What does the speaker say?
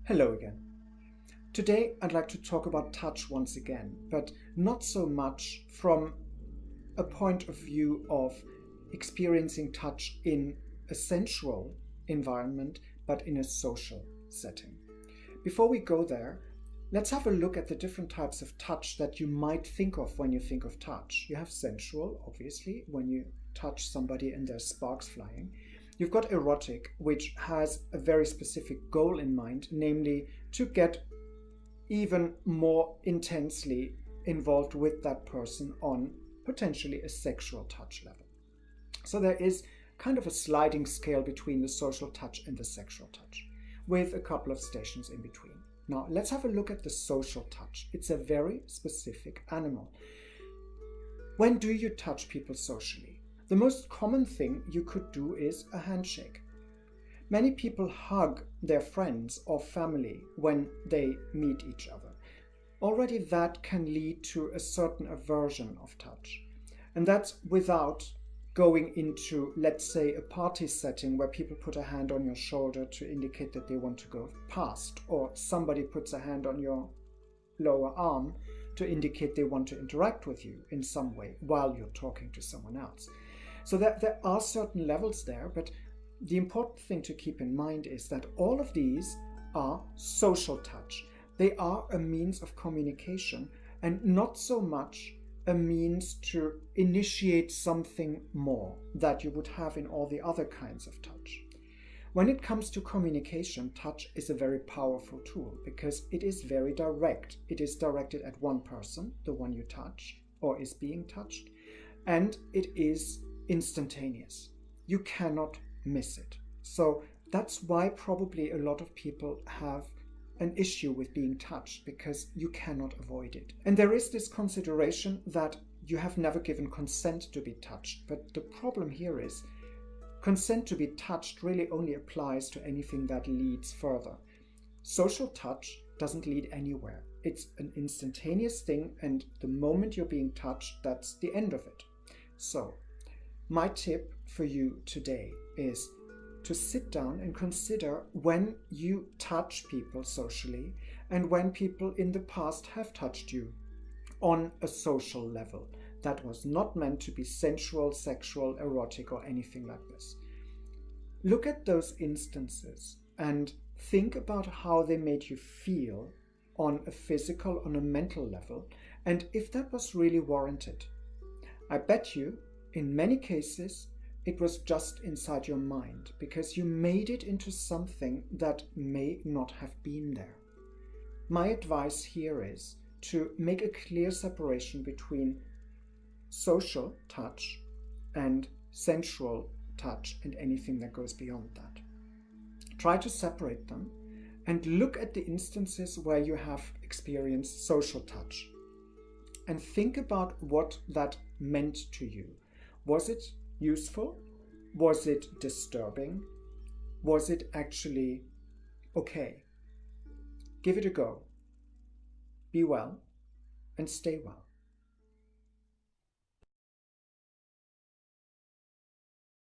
Hello again. Today I'd like to talk about touch once again, but not so much from a point of view of experiencing touch in a sensual environment, but in a social setting. Before we go there, let's have a look at the different types of touch that you might think of when you think of touch. You have sensual, obviously, when you touch somebody and there's sparks flying. You've got erotic, which has a very specific goal in mind, namely to get even more intensely involved with that person on potentially a sexual touch level. So there is kind of a sliding scale between the social touch and the sexual touch, with a couple of stations in between. Now, let's have a look at the social touch. It's a very specific animal. When do you touch people socially? The most common thing you could do is a handshake. Many people hug their friends or family when they meet each other. Already that can lead to a certain aversion of touch. And that's without going into, let's say, a party setting where people put a hand on your shoulder to indicate that they want to go past, or somebody puts a hand on your lower arm to indicate they want to interact with you in some way while you're talking to someone else. So that there are certain levels there, but the important thing to keep in mind is that all of these are social touch. They are a means of communication and not so much a means to initiate something more that you would have in all the other kinds of touch. When it comes to communication, touch is a very powerful tool because it is very direct. It is directed at one person, the one you touch or is being touched, and it is instantaneous. You cannot miss it. So that's why probably a lot of people have an issue with being touched, because you cannot avoid it. And there is this consideration that you have never given consent to be touched. But the problem here is consent to be touched really only applies to anything that leads further. Social touch doesn't lead anywhere. It's an instantaneous thing, and the moment you're being touched, that's the end of it. So my tip for you today is to sit down and consider when you touch people socially and when people in the past have touched you on a social level that was not meant to be sensual, sexual, erotic, or anything like this. Look at those instances and think about how they made you feel on a physical, on a mental level, and if that was really warranted. I bet you in many cases, it was just inside your mind because you made it into something that may not have been there. My advice here is to make a clear separation between social touch and sensual touch and anything that goes beyond that. Try to separate them and look at the instances where you have experienced social touch and think about what that meant to you. Was it useful? Was it disturbing? Was it actually okay? Give it a go. Be well and stay well.